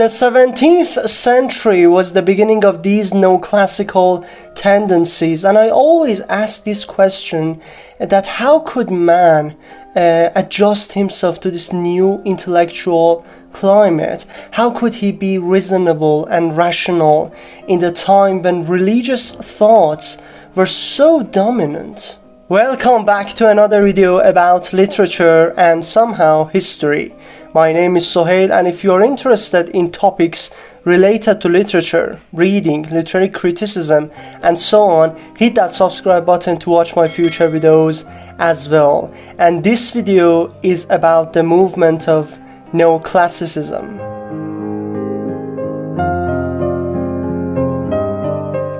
The 17th century was the beginning of these neoclassical tendencies, and I always ask this question, that how could man adjust himself to this new intellectual climate? How could he be reasonable and rational in the time when religious thoughts were so dominant? Welcome back to another video about literature and somehow history. My name is Sohail, and if you are interested in topics related to literature, reading, literary criticism, and so on, hit that subscribe button to watch my future videos as well. And this video is about the movement of Neoclassicism.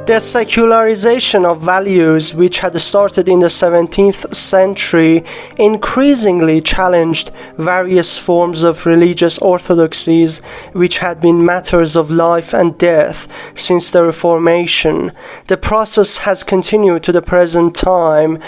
The secularization of values, which had started in the 17th century, increasingly challenged various forms of religious orthodoxies, which had been matters of life and death since the Reformation. The process has continued to the present time,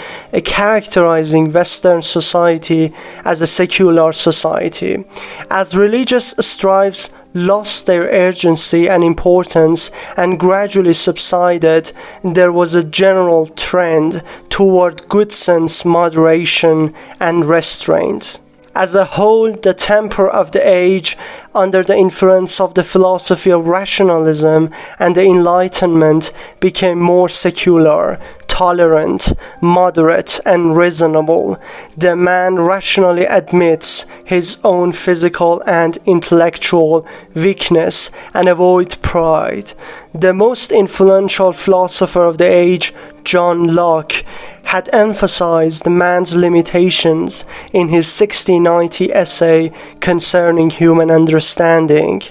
characterizing Western society as a secular society. As religious strives lost their urgency and importance and gradually subsided, there was a general trend toward good sense, moderation, and restraint. As a whole, the temper of the age, under the influence of the philosophy of rationalism and the Enlightenment, became more secular, tolerant, moderate, and reasonable. The man rationally admits his own physical and intellectual weakness and avoids pride. The most influential philosopher of the age, John Locke, had emphasized man's limitations in his 1690 essay concerning human understanding.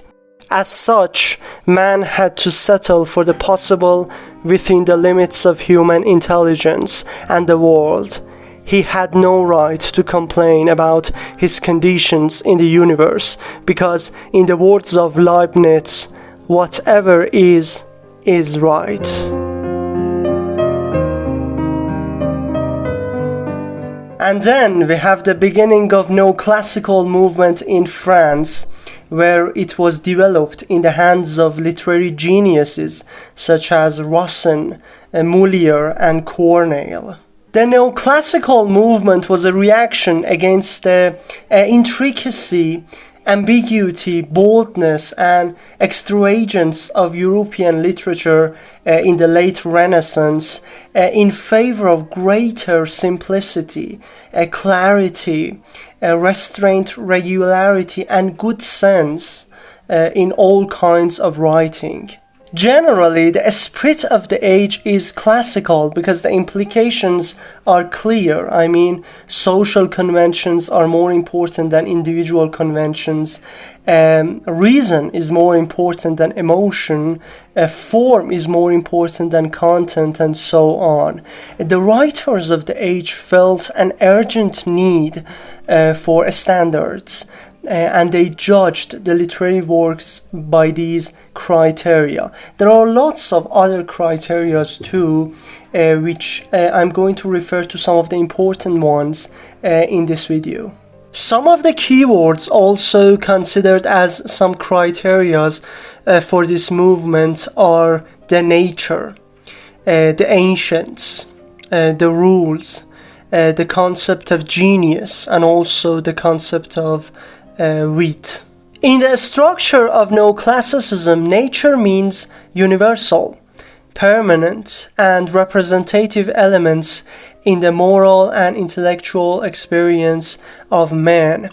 As such, man had to settle for the possible within the limits of human intelligence and the world. He had no right to complain about his conditions in the universe, because, in the words of Leibniz, whatever is right. And then we have the beginning of neoclassical movement in France, where it was developed in the hands of literary geniuses such as Racine, Moliere, and Corneille. The neoclassical movement was a reaction against the intricacy, ambiguity, boldness, and extravagance of European literature in the late Renaissance, in favor of greater simplicity, clarity, restraint, regularity, and good sense in all kinds of writing. Generally, the spirit of the age is classical because the implications are clear. I mean, social conventions are more important than individual conventions. Reason is more important than emotion. Form is more important than content, and so on. The writers of the age felt an urgent need for standards, and they judged the literary works by these criteria. There are lots of other criteria too, which I'm going to refer to some of the important ones in this video. Some of the keywords also considered as some criteria for this movement are the nature, the ancients, the rules, the concept of genius, and also the concept of wit. In the structure of neoclassicism, nature means universal, permanent, and representative elements in the moral and intellectual experience of man.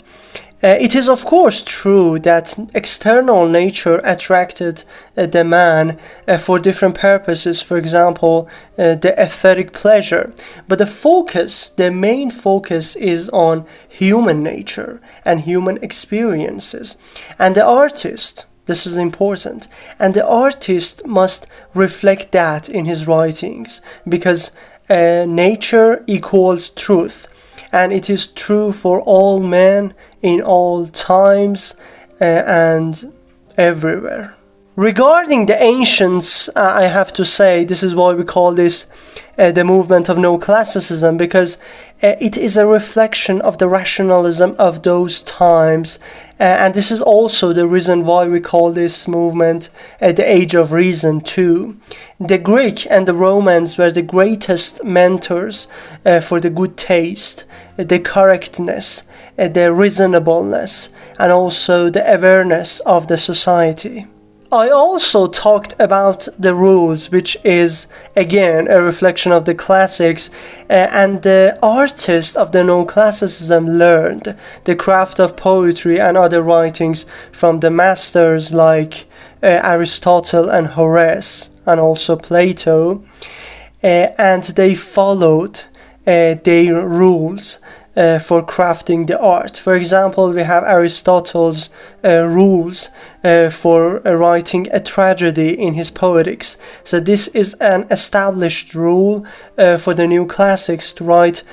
It is of course true that external nature attracted the man for different purposes, for example, the aesthetic pleasure. But the main focus is on human nature and human experiences. And the artist, this is important, and the artist must reflect that in his writings, because nature equals truth. And it is true for all men in all times and everywhere. Regarding the ancients, I have to say, this is why we call this the movement of Neoclassicism, because it is a reflection of the rationalism of those times, and this is also the reason why we call this movement the Age of Reason too. The Greek and the Romans were the greatest mentors for the good taste, the correctness, the reasonableness, and also the awareness of the society. I also talked about the rules, which is again a reflection of the classics, and the artists of the Neoclassicism learned the craft of poetry and other writings from the masters like Aristotle and Horace, and also Plato, and they followed their rules for crafting the art. For example, we have Aristotle's rules for writing a tragedy in his Poetics. So this is an established rule for the new classics to write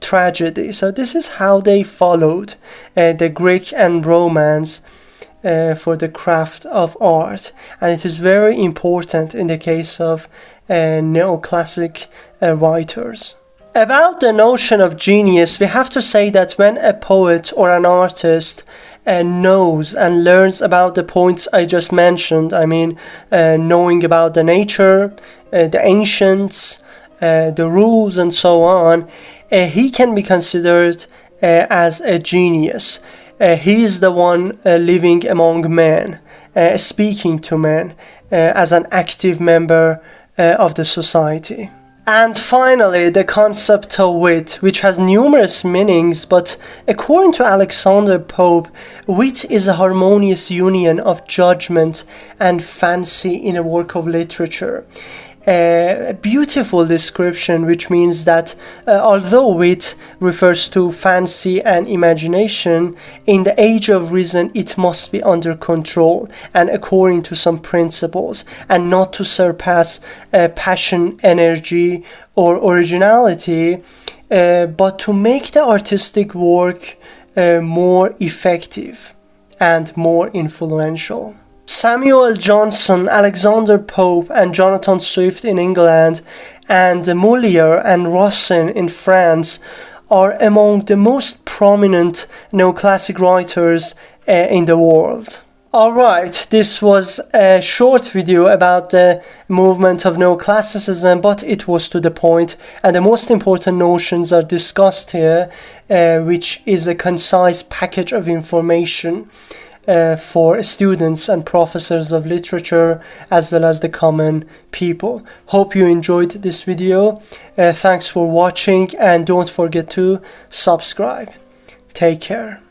tragedy. So this is how they followed the Greek and Romans for the craft of art, and it is very important in the case of neoclassic writers. About the notion of genius, we have to say that when a poet or an artist knows and learns about the points I just mentioned, I mean knowing about the nature, the ancients, the rules and so on, he can be considered as a genius. He is the one living among men, speaking to men as an active member of the society. And finally, the concept of wit, which has numerous meanings, but according to Alexander Pope, wit is a harmonious union of judgment and fancy in a work of literature. A beautiful description, which means that although wit refers to fancy and imagination, in the Age of Reason it must be under control and according to some principles, and not to surpass passion, energy, or originality, but to make the artistic work more effective and more influential. Samuel Johnson, Alexander Pope, and Jonathan Swift in England, and Molière and Racine in France are among the most prominent neoclassic writers in the world. Alright, this was a short video about the movement of neoclassicism, but it was to the point, and the most important notions are discussed here, which is a concise package of information for students and professors of literature as well as the common people. Hope you enjoyed this video. Thanks for watching, and don't forget to subscribe. Take care.